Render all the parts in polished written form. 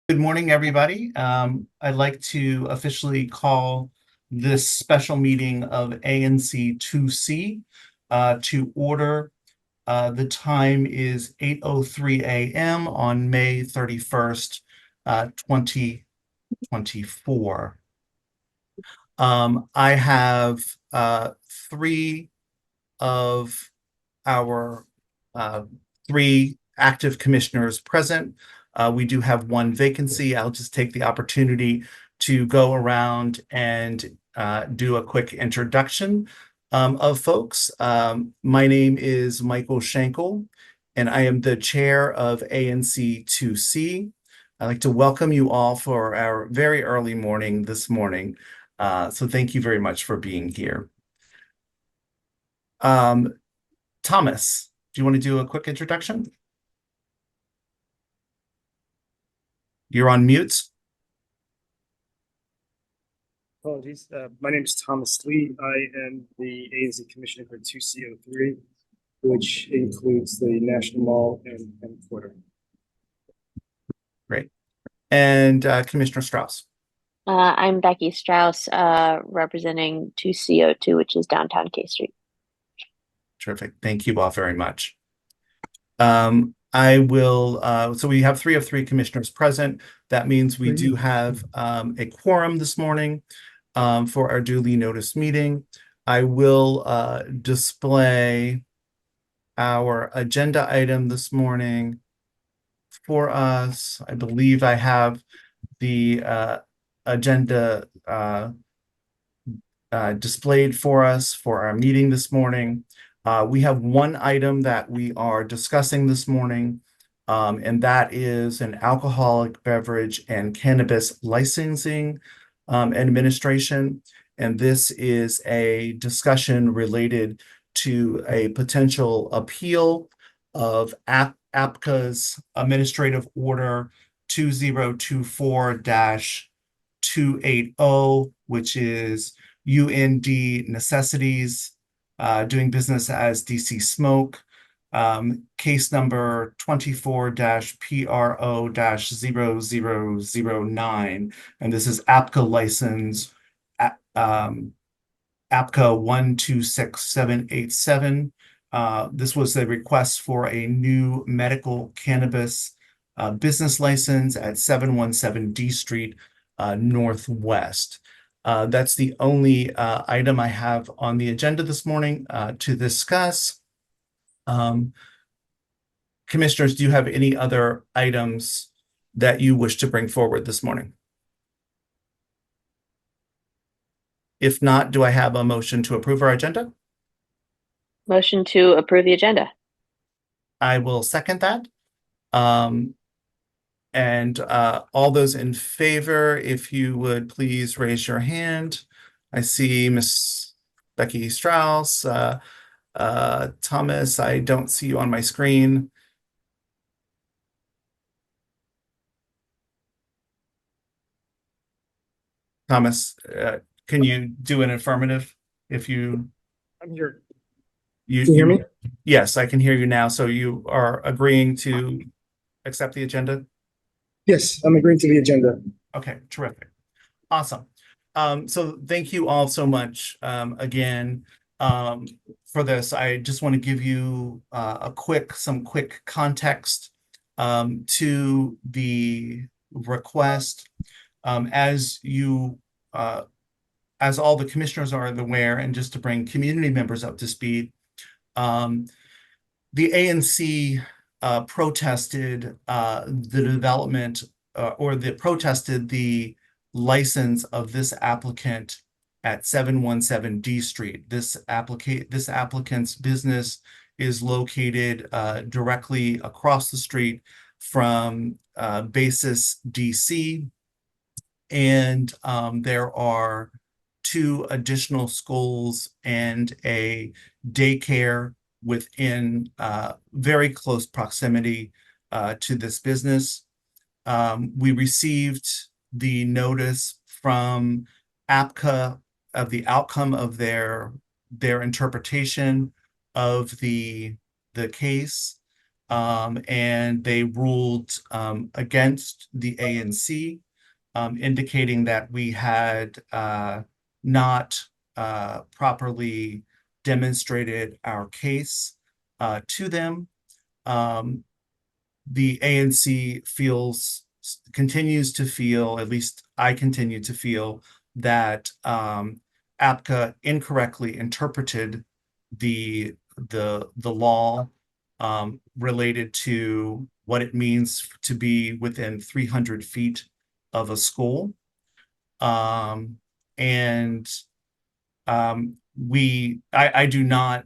Good morning, everybody. I'd like to officially call this special meeting of ANC 2C to order. The time is 8:03 a.m. on May 31st, 2024. I have three of our uh, three active commissioners present. We do have one vacancy. I'll just take the opportunity to go around and do a quick introduction of folks. My name is Michael Schenkel, and I am the chair of ANC 2C. I'd like to welcome you all for our very early morning this morning. So thank you very much for being here. Thomas, do you want to do a quick introduction? You're on mute. Apologies. My name is Thomas Lee. I am the ANC Commissioner for 2C03, which includes the National Mall and Penn Quarter. Great. And Commissioner Strauss. I'm Becky Strauss, representing 2CO2, which is downtown K Street. Terrific. Thank you all very much. I will, so we have 3 of 3 commissioners present. That means we do have a quorum this morning for our duly noticed meeting. I will display our agenda item this morning for us. I believe I have the agenda displayed for us for our meeting this morning. We have one item that we are discussing this morning, and that is an alcoholic beverage and cannabis licensing administration. And this is a discussion related to a potential appeal of APCA's Administrative Order 2024-280, which is UND necessities, doing business as DC Smoke, case number 24-PRO-0009. And this is APCA license APCA 126787. This was a request for a new medical cannabis business license at 717 D Street Northwest. That's the only item I have on the agenda this morning to discuss. Commissioners, do you have any other items that you wish to bring forward this morning? If not, do I have a motion to approve our agenda? Motion to approve the agenda. I will second that. And all those in favor, if you would please raise your hand. I see Miss Becky Strauss. Thomas, I don't see you on my screen. Thomas, can you do an affirmative if you... I'm here. You Can you hear me? Yes, I can hear you now. So you are agreeing to accept the agenda? Yes, I'm agreeing to the agenda. Okay, terrific. Awesome. So thank you all so much again for this. I just want to give you some quick context to the request. As all the commissioners are aware, and just to bring community members up to speed, the ANC protested the development protested the license of this applicant at 717 D Street. This applicant's business is located directly across the street from Basis DC, and there are 2 additional schools and a daycare within very close proximity to this business. We received the notice from APCA of the outcome of their interpretation of the case. and they ruled against the ANC, indicating that we had not properly demonstrated our case to them. The ANC continues to feel, at least I continue to feel, that APCA incorrectly interpreted the law related to what it means to be within 300 feet of a school. And I do not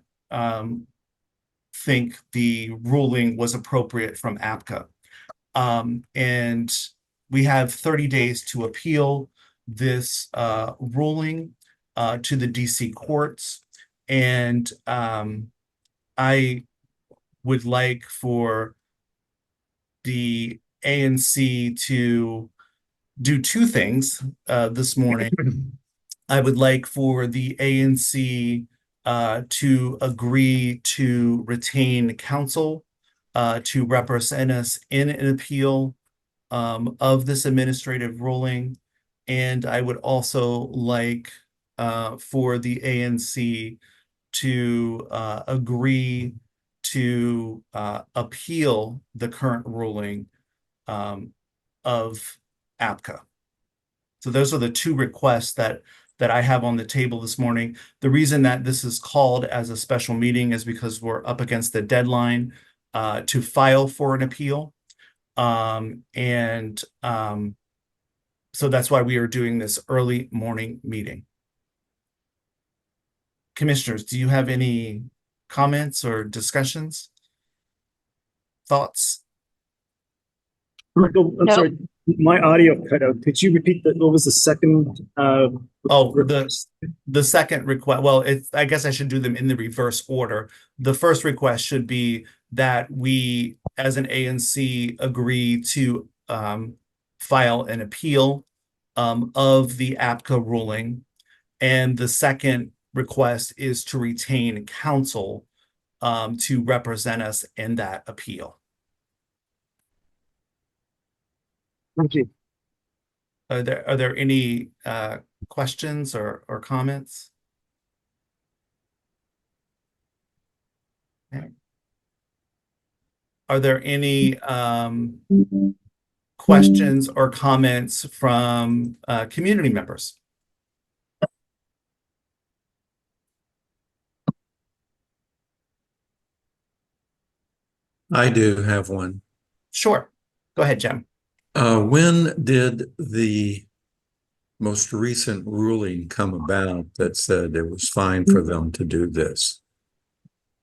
think the ruling was appropriate from APCA. And we have 30 days to appeal this ruling to the DC courts. And I would like for the ANC to do two things this morning. I would like for the ANC to agree to retain counsel to represent us in an appeal of this administrative ruling. And I would also like for the ANC to agree to appeal the current ruling of APCA. So those are the two requests that I have on the table this morning. The reason that this is called as a special meeting is because we're up against the deadline to file for an appeal. So that's why we are doing this early morning meeting. Commissioners, do you have any comments or discussions? Thoughts? I'm Nope. sorry, my audio cut out. Could you repeat what was the second? The second request, well, I guess I should do them in the reverse order. The first request should be that we, as an ANC, agree to file an appeal of the APCA ruling. And the second request is to retain counsel to represent us in that appeal. Thank you. Are there any questions or comments? Okay. Are there any questions or comments from community members? I do have one. Sure. Go ahead, Jim. When did the most recent ruling come about that said it was fine for them to do this?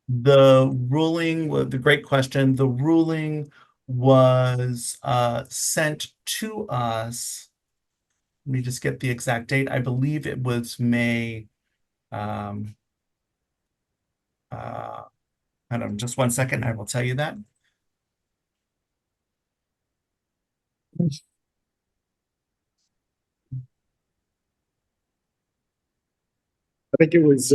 The ruling, the great question. The ruling was sent to us. Let me just get the exact date. I believe it was May. Hold on just 1 second. I will tell you that. I think it was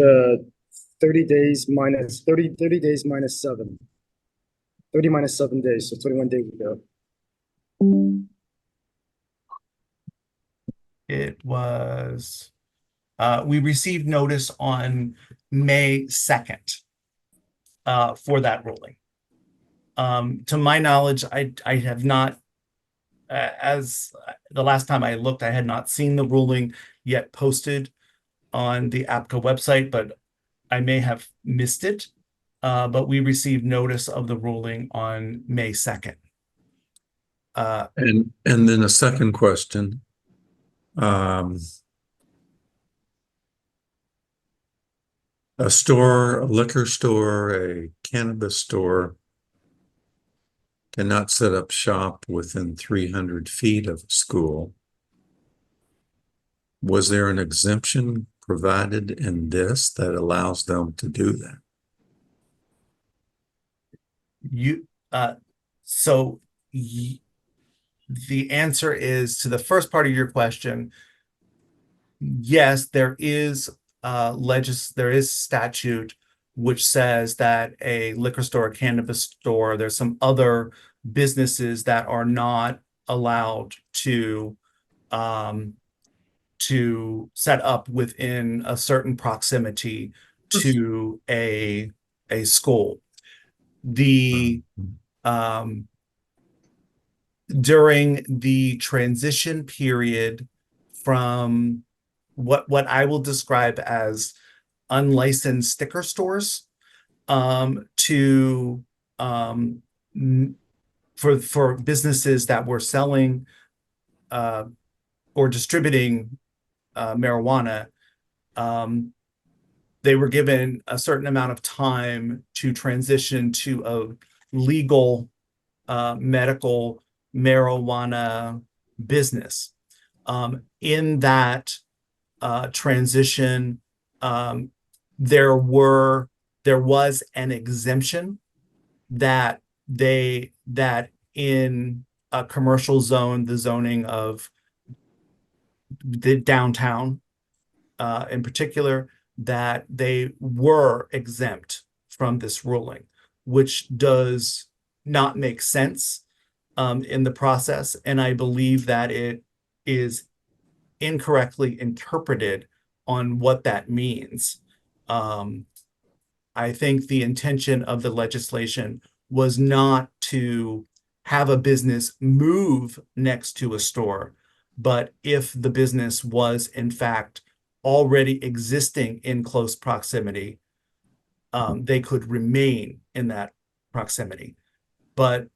30 days minus 30 days minus 7. 30 minus 7 days, so 21 days ago. It was we received notice on May 2nd for that ruling. To my knowledge, I have not, as the last time I looked, I had not seen the ruling yet posted on the APCA website, but I may have missed it. But we received notice of the ruling on May 2nd. And then a second question. A store, a liquor store, a cannabis store cannot set up shop within 300 feet of a school. Was there an exemption provided in this that allows them to do that? The answer is, to the first part of your question, yes, there is statute which says that a liquor store, a cannabis store, there's some other businesses that are not allowed um, to set up within a certain proximity to a school. The um, during the transition period from what I will describe as unlicensed sticker stores to for businesses that were selling or distributing marijuana, they were given a certain amount of time to transition to a legal medical marijuana business. In that transition, there was an exemption that in a commercial zone, the zoning of the downtown in particular, that they were exempt from this ruling, which does not make sense in the process. And I believe that it is incorrectly interpreted on what that means. I think the intention of the legislation was not to have a business move next to a store, but if the business was in fact already existing in close proximity, they could remain in that proximity. But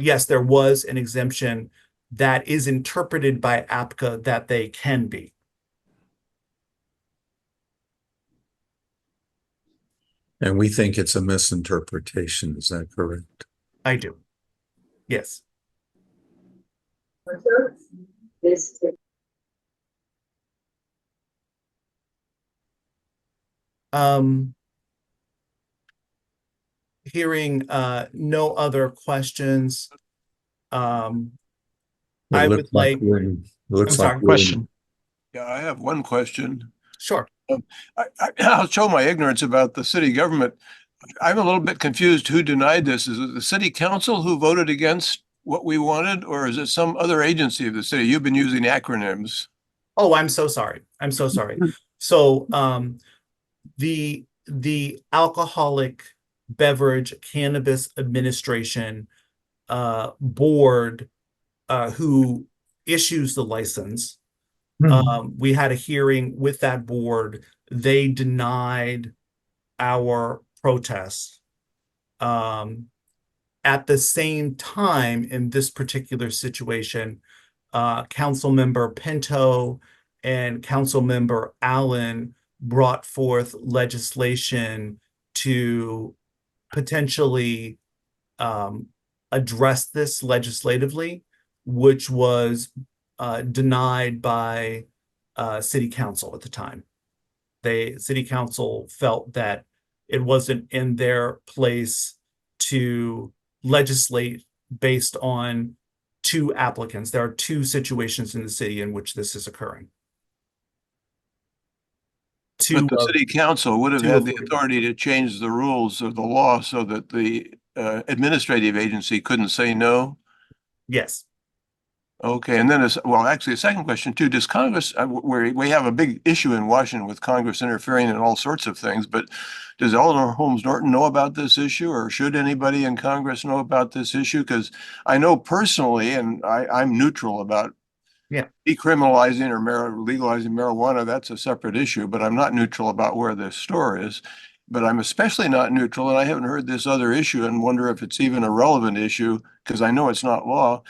yes, there was an exemption that is interpreted by APCA that they can be. And we think it's a misinterpretation. Is that correct? I do. Yes. Hearing no other questions, I would like. Looks I'm like sorry. Question. Yeah, I have one question. Sure. I'll show my ignorance about the city government. I'm a little bit confused who denied this. Is it the city council who voted against what we wanted, or is it some other agency of the city? You've been using acronyms. Oh, I'm so sorry. I'm so sorry. So the Alcoholic Beverage Cannabis Administration board who issues the license, we had a hearing with that board. They denied our protests. At the same time, in this particular situation, Councilmember Pinto and Councilmember Allen brought forth legislation to potentially address this legislatively, which was denied by city council at the time. City council felt that it wasn't in their place to legislate based on two applicants. There are two situations in the city in which this is occurring. But the city council would have had the 2 of authority to change the rules of the law so that the administrative agency couldn't say no. Yes. Okay, and then actually a second question too, does Congress, we have a big issue in Washington with Congress interfering in all sorts of things, but does Eleanor Holmes Norton know about this issue, or should anybody in Congress know about this issue? Because I know personally, and I'm neutral about decriminalizing or legalizing marijuana. That's a separate issue, but I'm not neutral about where this store is. But I'm especially not neutral, and I haven't heard this other issue and wonder if it's even a relevant issue, because I know it's not law.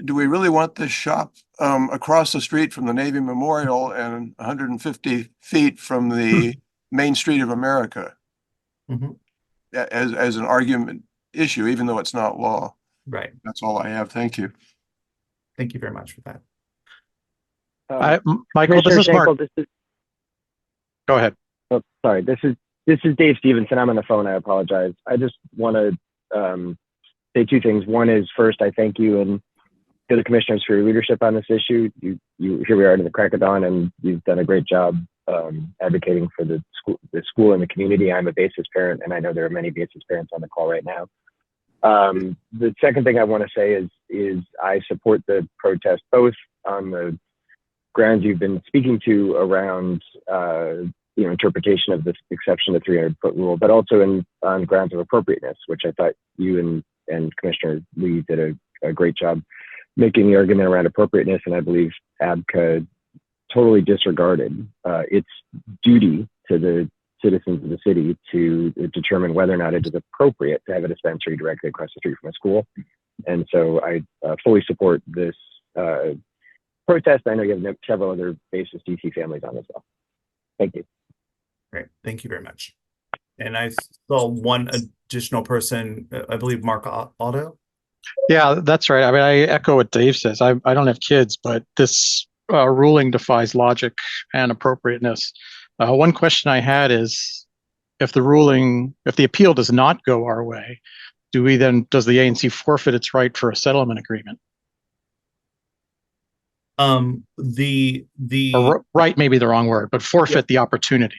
Do we really want this shop across the street from the Navy Memorial and 150 feet from the Main Street of America as an argument issue, even though it's not law? Right. That's all I have. Thank you. Thank you very much for that. Michael, this is Mark. Go ahead. Oh, sorry. This is Dave Stevenson. I'm on the phone. I apologize. I just want to say two things. One is, first, I thank you and to the commissioners for your leadership on this issue. You here we are in the crack of dawn, and you've done a great job advocating for the school and the community. I'm a basis parent, and I know there are many basis parents on the call right now. The second thing I want to say is I support the protest both on the grounds you've been speaking to around interpretation of this exception to 300-foot rule, but also on grounds of appropriateness, which I thought you and Commissioner Lee did a great job making the argument around appropriateness, and I believe ABCA totally disregarded its duty to the citizens of the city to determine whether or not it is appropriate to have a dispensary directly across the street from a school. And so I fully support this protest. I know you have several other basis DC families on as well. Thank you. Great. Thank you very much. And I saw one additional person, I believe Mark Otto. Yeah, that's right. I mean, I echo what Dave says. I don't have kids, but this ruling defies logic and appropriateness. One question I had is, if the appeal does not go our way, does the ANC forfeit its right for a settlement agreement? Or right may be the wrong word, but forfeit the opportunity.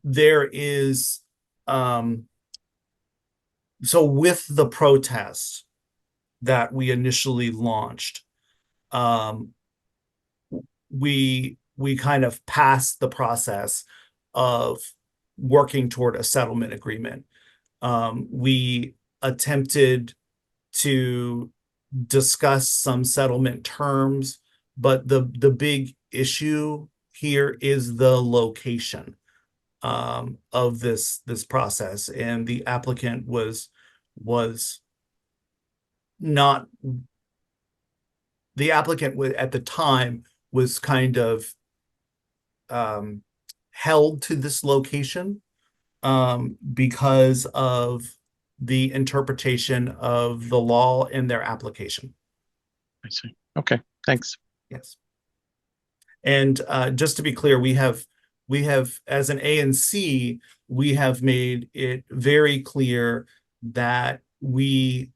There is so with the protest that we initially launched, we kind of passed the process of working toward a settlement agreement. We attempted to discuss some settlement terms, but the big issue here is the location of this process, and the applicant was not. The applicant at the time was kind of held to this location because of the interpretation of the law in their application. I see. Okay, thanks. Yes. And just to be clear, we have as an ANC, we have made it very clear that we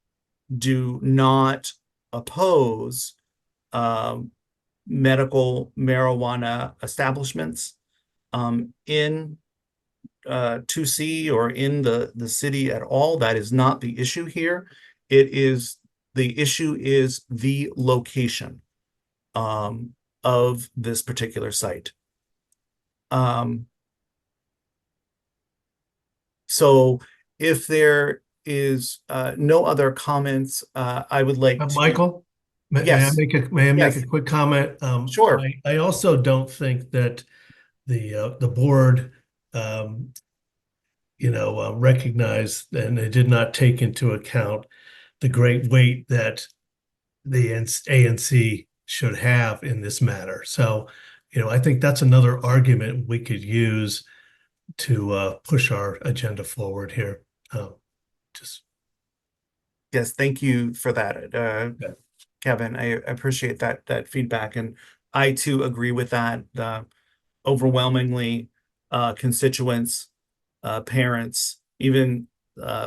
do not oppose medical marijuana establishments in 2C or in the city at all. That is not the issue here. The issue is the location of this particular site. So if there is no other comments, I would like to. Michael, may Yes. I make a quick comment? Sure. I also don't think that the board, recognized, and they did not take into account the great weight that the ANC should have in this matter. So, I think that's another argument we could use to push our agenda forward here. Yes, thank you for that, Kevin. I appreciate that feedback, and I too agree with that. Overwhelmingly, constituents, parents, even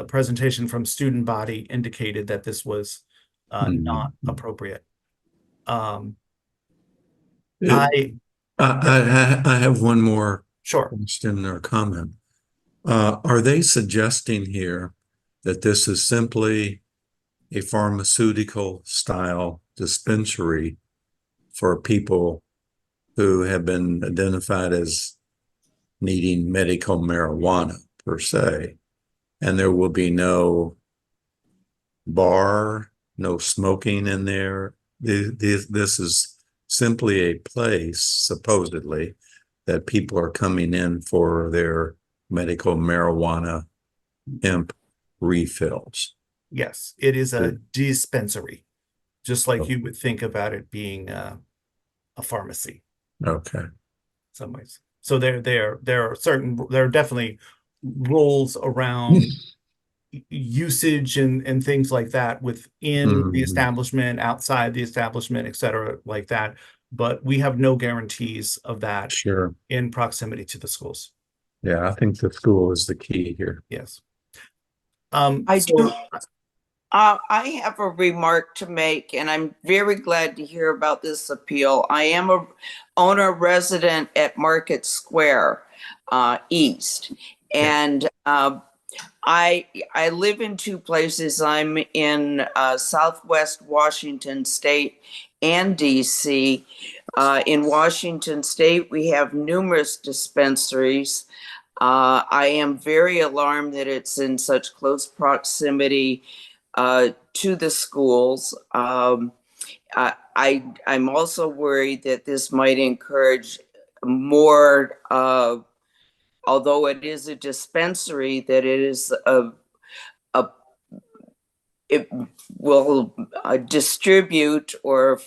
presentation from student body indicated that this was not appropriate. I have one more Sure. question or comment. Are they suggesting here that this is simply a pharmaceutical style dispensary for people who have been identified as needing medical marijuana per se, and there will be no bar, no smoking in there? This is simply a place, supposedly, that people are coming in for their medical marijuana hemp refills. Yes, it is a dispensary, just like you would think about it being a pharmacy. Okay. In some ways. So there are definitely rules around usage and things like that within the establishment, outside the establishment, et cetera, like that. But we have no guarantees of that. Sure. In proximity to the schools. Yeah, I think the school is the key here. Yes. I have a remark to make, and I'm very glad to hear about this appeal. I am a owner resident at Market Square East, and I live in two places. I'm in Southwest Washington State and DC. In Washington State, we have numerous dispensaries. I am very alarmed that it's in such close proximity to the schools. I'm also worried that this might encourage more, although it is a dispensary, that a it will distribute or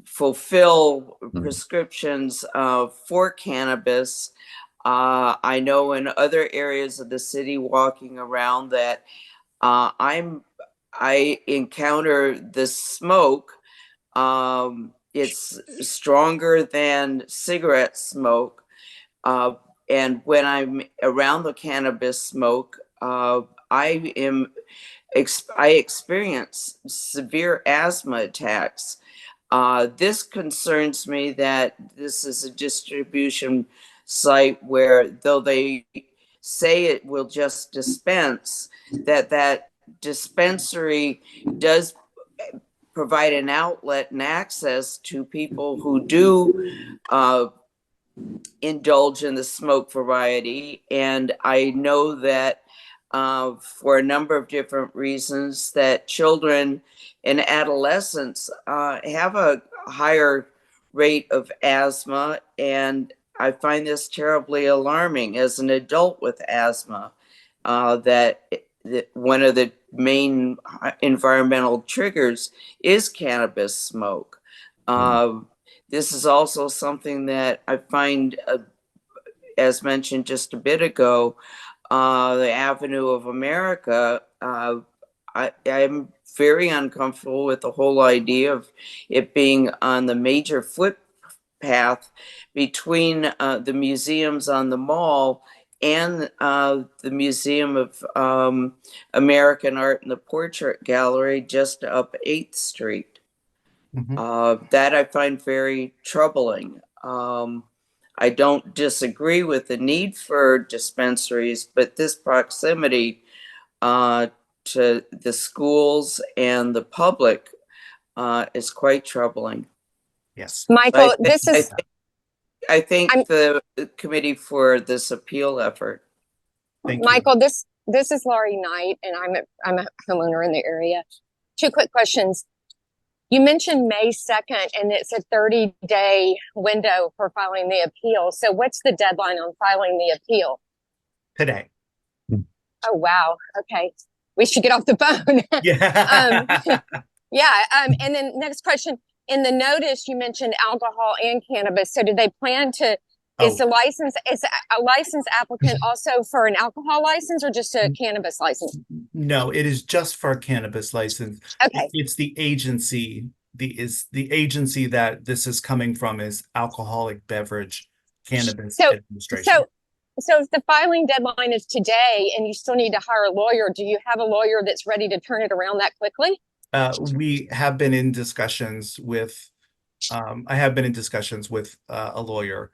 fulfill prescriptions for cannabis. I know in other areas of the city, walking around, that I encounter the smoke. It's stronger than cigarette smoke. And when I'm around the cannabis smoke, I experience severe asthma attacks. This concerns me that this is a distribution site where, though they say it will just dispense, that dispensary does provide an outlet and access to people who do indulge in the smoke variety. And I know that for a number of different reasons, that children and adolescents have a higher rate of asthma. And I find this terribly alarming as an adult with asthma, that one of the main environmental triggers is cannabis smoke. This is also something that I find, as mentioned just a bit ago, the Avenue of America. I'm very uncomfortable with the whole idea of it being on the major footpath between the museums on the mall and the Museum of American Art and the Portrait Gallery just up 8th Street. That I find very troubling. I don't disagree with the need for dispensaries, but this proximity to the schools and the public is quite troubling. Yes. Michael, I thank the committee for this appeal effort. Thank Michael, you. This is Laurie Knight, and I'm a homeowner in the area. 2 quick questions. You mentioned May 2nd, and it's a 30-day window for filing the appeal. So what's the deadline on filing the appeal? Today. Oh, wow. Okay. We should get off the phone. Yeah. And then next question. In the notice, you mentioned alcohol and cannabis. So do they plan to, is a license applicant also for an alcohol license or just a cannabis license? No, it is just for a cannabis license. Okay. It's the agency, the agency that this is coming from is Alcoholic Beverage Cannabis Administration. So if the filing deadline is today and you still need to hire a lawyer, do you have a lawyer that's ready to turn it around that quickly? We have been in discussions with, I have been in discussions with a lawyer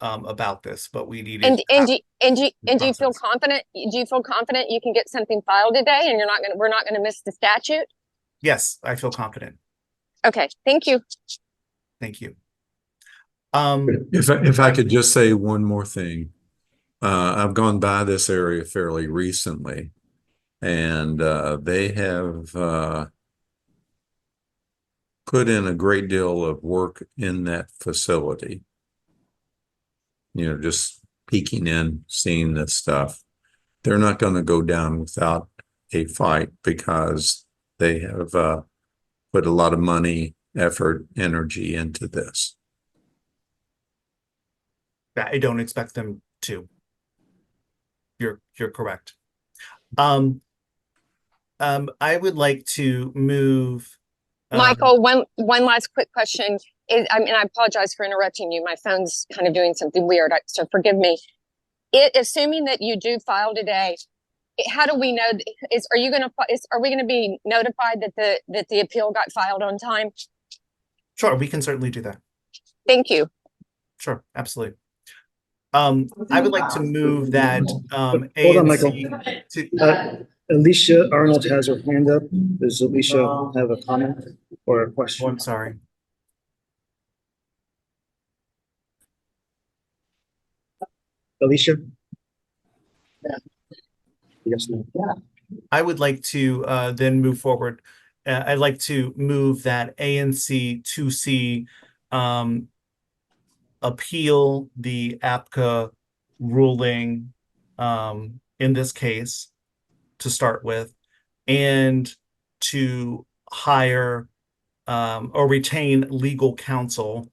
about this, but we needed. Do you feel confident? Do you feel confident you can get something filed today, and we're not gonna miss the statute? Yes, I feel confident. Okay, thank you. Thank you. If I could just say one more thing, I've gone by this area fairly recently, and they have put in a great deal of work in that facility. You know, just peeking in, seeing this stuff. They're not going to go down without a fight because they have put a lot of money, effort, energy into this. I don't expect them to. You're correct. I would like to move. Michael, one last quick question. I apologize for interrupting you. My phone's kind of doing something weird, so forgive me. Assuming that you do file today, how do we know? Are you going to, are we going to be notified that the appeal got filed on time? Sure, we can certainly do that. Thank you. Sure, absolutely. I would like to move that Hold on, Michael. ANC to, Alicia Arnold has her hand up. Does Alicia have a comment or a oh, question? I'm sorry. Alicia? Yes, no. I would like to then move forward. I'd like to move that ANC 2C appeal the APCA ruling in this case to start with, and to hire or retain legal counsel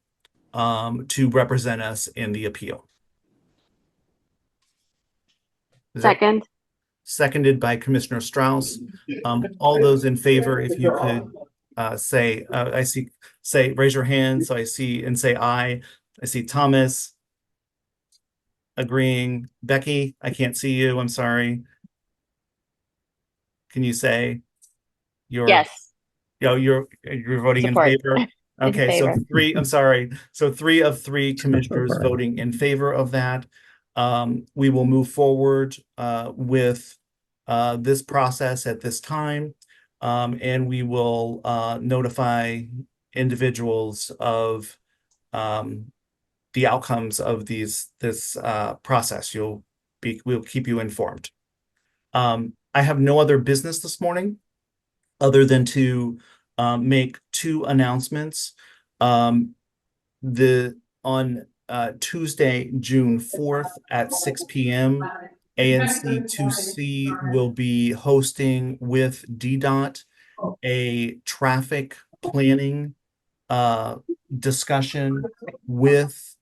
to represent us in the appeal. Is that Second. seconded by Commissioner Strauss? All those in favor, if you could say, I see, say, raise your hand. So I see and say aye. I see Thomas agreeing. Becky, I can't see you. I'm sorry. Can you say you're, Yes. you're voting in Support. favor? In Okay, so favor. three, I'm sorry. So 3 of 3 commissioners voting in favor of that. We will move forward with this process at this time. And we will notify individuals of the outcomes of this process. We'll keep you informed. I have no other business this morning other than to make 2 announcements. On Tuesday, June 4th at 6 p.m., ANC 2C will be hosting with DDOT a traffic planning discussion with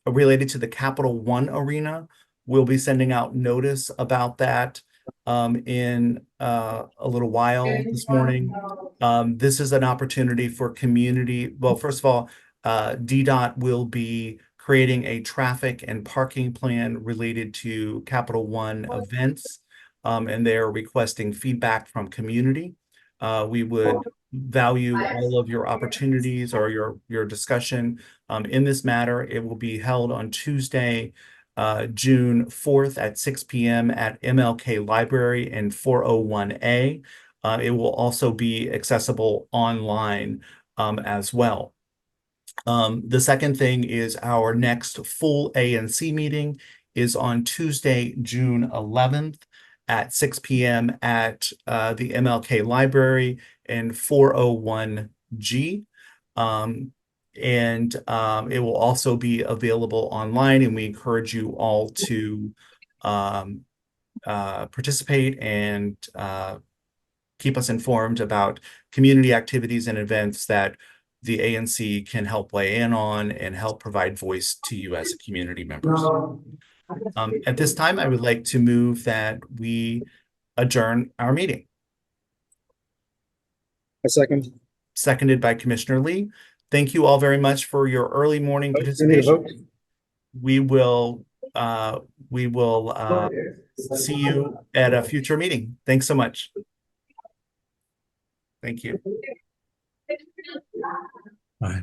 related to the Capital One Arena. We'll be sending out notice about that in a little while this morning. This is an opportunity for community. Well, first of all, DDOT will be creating a traffic and parking plan related to Capital One events, and they're requesting feedback from community. We would value all of your opportunities or your discussion in this matter. It will be held on Tuesday, June 4th at 6 p.m. at MLK Library in 401A. It will also be accessible online as well. The second thing is our next full ANC meeting is on Tuesday, June 11th at 6 p.m. at the MLK Library in 401G. It will also be available online, and we encourage you all to participate and keep us informed about community activities and events that the ANC can help weigh in on and help provide voice to you as community members. At this time, I would like to move that we adjourn our meeting. A second. Seconded by Commissioner Lee. Thank you all very much for your early morning We need a participation. vote. We will see you at a future meeting. Thanks so much. Thank you. Nice.